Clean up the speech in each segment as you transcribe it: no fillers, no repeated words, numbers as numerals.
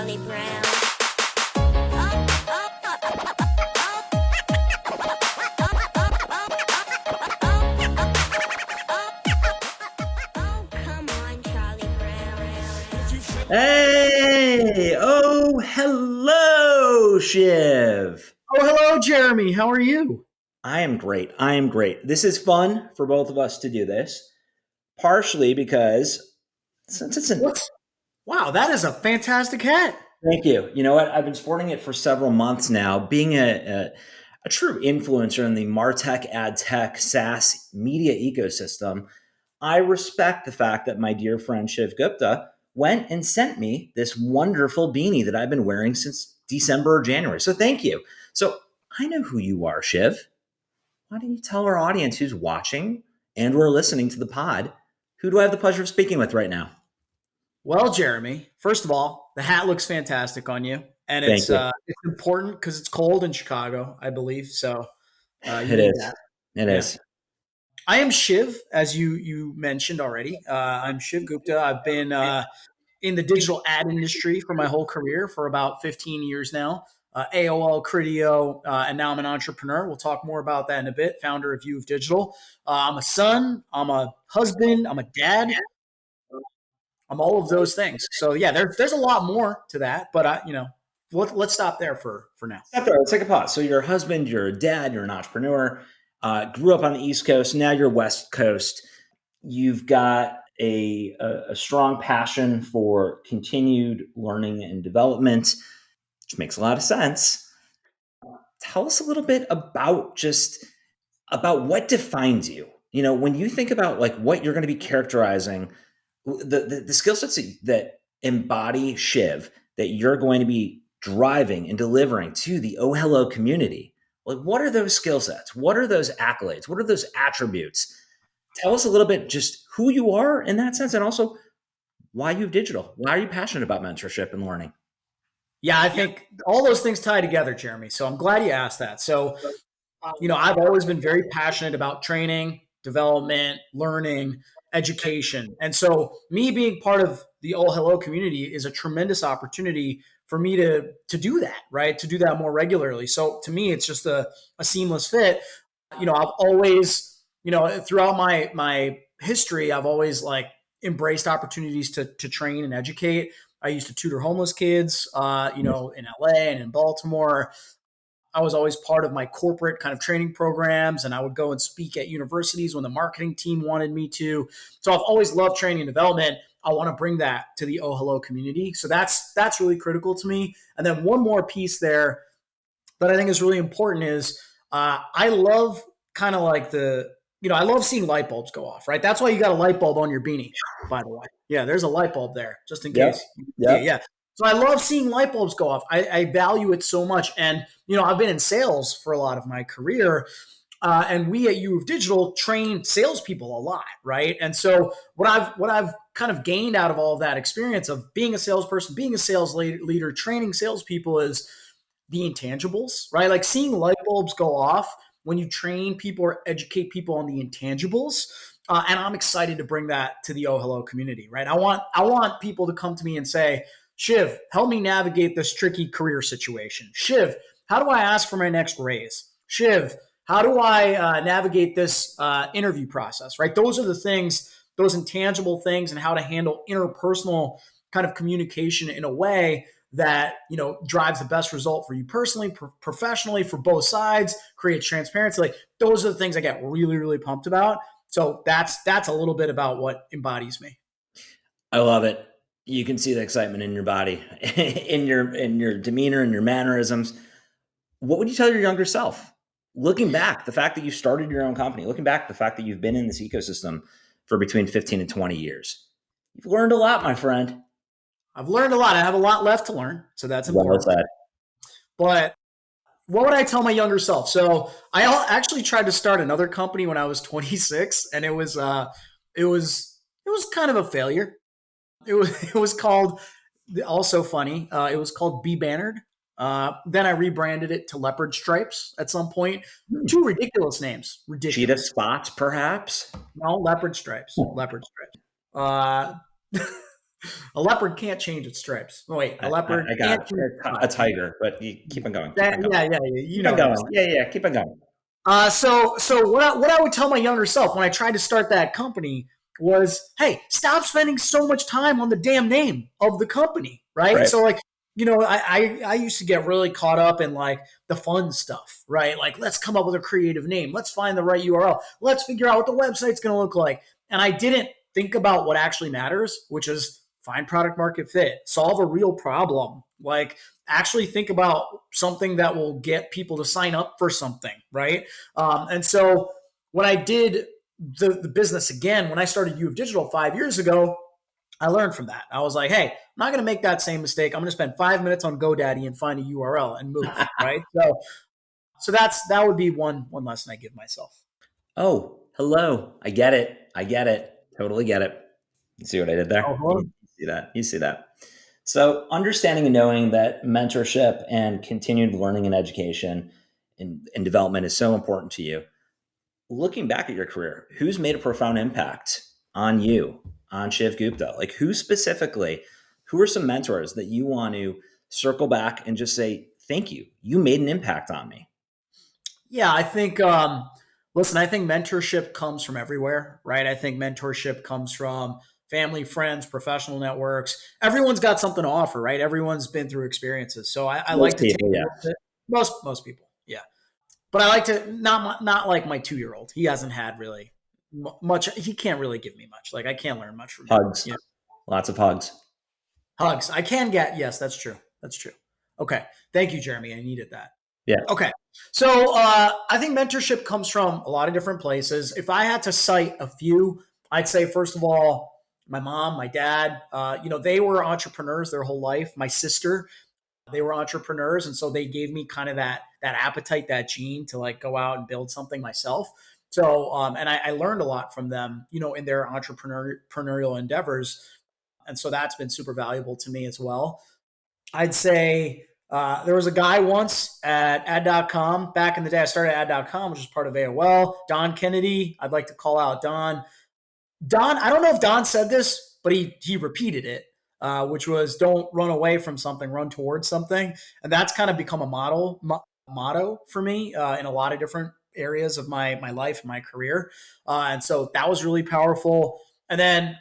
Charlie Brown. Come on, Charlie Brown. Hey! Oh, hello, Shiv. Oh, hello, Jeremy. How are you? I am great. I am great. This is fun for both of us to do this, partially because since it's an What? Wow, that is a fantastic hat. thank you. You know what? I've been sporting it for several months now. Being a true influencer in the MarTech, ad tech, SaaS media ecosystem, I respect the fact that my dear friend Shiv Gupta went and sent me this wonderful beanie that I've been wearing since December or January. So thank you. So I know who you are, Shiv. Why don't you tell our audience who's watching and or listening to the pod, who do I have the pleasure of speaking with right now? Well, Jeremy, first of all, the hat looks fantastic on you, and Thank you. it's important because it's cold in Chicago, I believe. So you It need is. that. It Yeah. is. I am Shiv, as you mentioned already. I'm Shiv Gupta. I've been in the digital ad industry for my whole career for about 15 years now. AOL, Criteo, and now I'm an entrepreneur. We'll talk more about that in a bit. Founder of View of Digital. I'm a son. I'm a husband. I'm a dad. I'm all of those things. So yeah, there's a lot more to that, but let's stop there for now. Stop there. Let's take a pause. So you're a husband, you're a dad, you're an entrepreneur, grew up on the East Coast, now you're West Coast. You've got a strong passion for continued learning and development, which makes a lot of sense. Tell us a little bit about what defines you. You know, when you think about like what you're going to be characterizing, the skill sets that embody Shiv that you're going to be driving and delivering to the OhHello community. Like, what are those skill sets? What are those accolades? What are those attributes? Tell us a little bit just who you are in that sense, and also why you have digital. Why are you passionate about mentorship and learning? Yeah, I think all those things tie together, Jeremy. So I'm glad you asked that. So I've always been very passionate about training, development, learning, education. And so me being part of the All Hello community is a tremendous opportunity for me to do that, right? To do that more regularly. So to me, it's just a seamless fit. I've always, throughout my history, I've always like embraced opportunities to train and educate. I used to tutor homeless kids, in LA and in Baltimore. I was always part of my corporate kind of training programs, and I would go and speak at universities when the marketing team wanted me to. So I've always loved training and development. I want to bring that to the OhHello community. So that's really critical to me. And then one more piece there that I think is really important is I love kind of like I love seeing light bulbs go off, right? That's why you got a light bulb on your beanie, by the way. Yeah, there's a light bulb there, just in Yep. case. Yep. Yeah. So I love seeing light bulbs go off. I value it so much. And, I've been in sales for a lot of my career. And we at U of Digital train salespeople a lot, right? And so what I've kind of gained out of all of that experience of being a salesperson, being a sales leader, training salespeople is the intangibles, right? Like seeing light bulbs go off when you train people or educate people on the intangibles. And I'm excited to bring that to the OhHello community, right? I want people to come to me and say, Shiv, help me navigate this tricky career situation. Shiv, how do I ask for my next raise? Shiv, how do I navigate this interview process, right? Those are the things, those intangible things, and how to handle interpersonal kind of communication in a way that drives the best result for you personally, professionally, for both sides, creates transparency. Like those are the things I get really, really pumped about. So that's a little bit about what embodies me. I love it. You can see the excitement in your body, in your demeanor, and your mannerisms. What would you tell your younger self? Looking back, the fact that you started your own company, looking back, the fact that you've been in this ecosystem for between 15 and 20 years. You've learned a lot, my friend. I've learned a lot. I have a lot left to learn. So that's Well important. said. But what would I tell my younger self? So I actually tried to start another company when I was 26, and it was kind of a failure. It was called, also funny. It was called Be Bannered. Then I rebranded it to Leopard Stripes at some point. Two ridiculous names. Ridiculous. Cheetah spots, perhaps? No, Leopard Stripes. Leopard Stripes. A leopard can't change its stripes. Oh, wait, a leopard I can't got change its a stripes. tiger, but you keep on going. Keep That, on going. yeah, yeah, you Keep know on what I'm going. saying. Yeah, yeah. Keep on going. So what I would tell my younger self when I tried to start that company was, hey, stop spending so much time on the damn name of the company, right? Right. So like, I used to get really caught up in like the fun stuff, right? Like, let's come up with a creative name. Let's find the right URL. Let's figure out what the website's going to look like. And I didn't think about what actually matters, which is find product market fit, solve a real problem. Like, actually think about something that will get people to sign up for something, right? And so when I did the business again, when I started U of Digital 5 years ago, I learned from that. I was like, hey, I'm not going to make that same mistake. I'm going to spend 5 minutes on GoDaddy and find a URL and move, right? So that would be one lesson I give myself. Oh, hello. I get it. I get it. Totally get it. You see what I did there? Oh, You see that? You see that? So, understanding and knowing that mentorship and continued learning and education and development is so important to you. Looking back at your career, who's made a profound impact on you, on Shiv Gupta? Like, who specifically, who are some mentors that you want to circle back and just say, thank you? You made an impact on me. yeah, I think, listen, I think mentorship comes from everywhere, right? I think mentorship comes from family, friends, professional networks. Everyone's got something to offer, right? Everyone's been through experiences. So I like Most to take people, a yeah. little bit, most people, yeah. But I like to not like my 2 year old. He hasn't had really much. He can't really give me much. Like I can't learn much from him. Hugs, lots of hugs. Hugs. I can get. Yes, that's true. That's true. Okay. Thank you, Jeremy. I needed that. Yeah. Okay. So I think mentorship comes from a lot of different places. If I had to cite a few, I'd say first of all, my mom, my dad. They were entrepreneurs their whole life. My sister, they were entrepreneurs, and so they gave me kind of that appetite, that gene to like go out and build something myself. So and I learned a lot from them, in their entrepreneurial endeavors, and so that's been super valuable to me as well. I'd say there was a guy once at ad.com back in the day. I started at ad.com, which is part of AOL. Don Kennedy. I'd like to call out Don. Don, I don't know if Don said this, but he repeated it, which was don't run away from something, run towards something. And that's kind of become a motto for me in a lot of different areas of my life and my career. And so that was really powerful. And then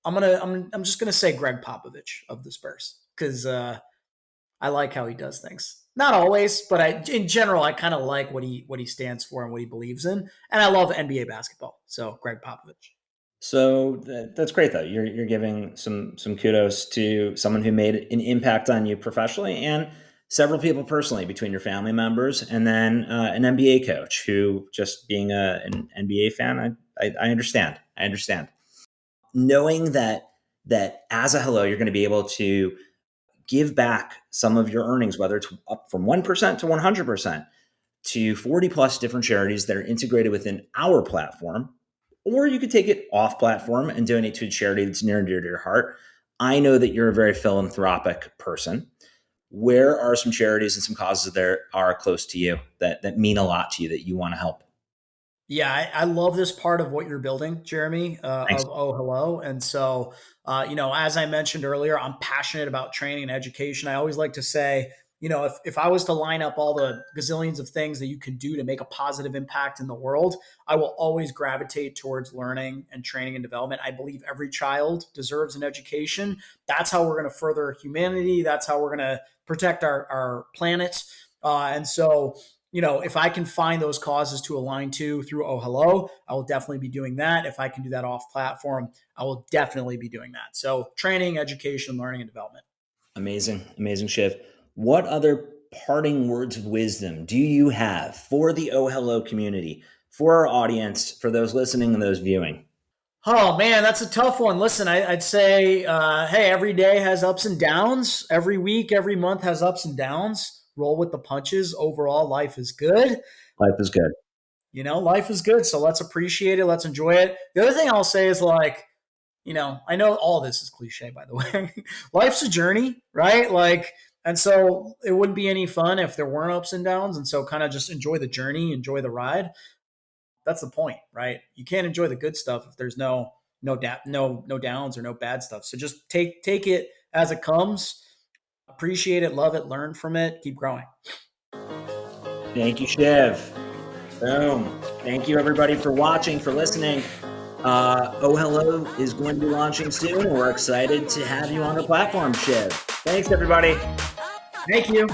I'm just gonna say Greg Popovich of the Spurs because I like how he does things. Not always, but in general, I kind of like what he stands for and what he believes in. And I love NBA basketball. So Greg Popovich. So that's great, though. You're giving some kudos to someone who made an impact on you professionally and several people personally between your family members, and then an NBA coach who, just being an NBA fan, I understand. I understand. Knowing that as a hello, you're going to be able to give back some of your earnings, whether it's up from 1% to 100%, to 40 plus different charities that are integrated within our platform, or you could take it off platform and donate to a charity that's near and dear to your heart. I know that you're a very philanthropic person. Where are some charities and some causes that are close to you that mean a lot to you that you want to help? Yeah, I love this part of what you're building, Jeremy, Thanks. of OhHello. And so, as I mentioned earlier, I'm passionate about training and education. I always like to say, if I was to line up all the gazillions of things that you can do to make a positive impact in the world, I will always gravitate towards learning and training and development. I believe every child deserves an education. That's how we're going to further humanity. That's how we're going to protect our planet. And so, if I can find those causes to align to through OhHello, I will definitely be doing that. If I can do that off platform, I will definitely be doing that. So training, education, learning, and development. Amazing, amazing, Shiv. What other parting words of wisdom do you have for the Oh Hello community, for our audience, for those listening and those viewing? Oh man, that's a tough one. Listen, I'd say, hey, every day has ups and downs. Every week, every month has ups and downs. Roll with the punches. Overall, life is good. Life is good. Life is good. So let's appreciate it. Let's enjoy it. The other thing I'll say is like, I know all this is cliche, by the way. Life's a journey, right? Like, and so it wouldn't be any fun if there weren't ups and downs. And so kind of just enjoy the journey, enjoy the ride. That's the point, right? You can't enjoy the good stuff if there's no no downs or no bad stuff. So just take it as it comes, appreciate it, love it, learn from it, keep growing. Thank you, Shiv. Boom. Thank you, everybody, for watching, for listening. OhHello is going to be launching soon, and we're excited to have you on the platform, Shiv. Thanks, everybody. Thank you.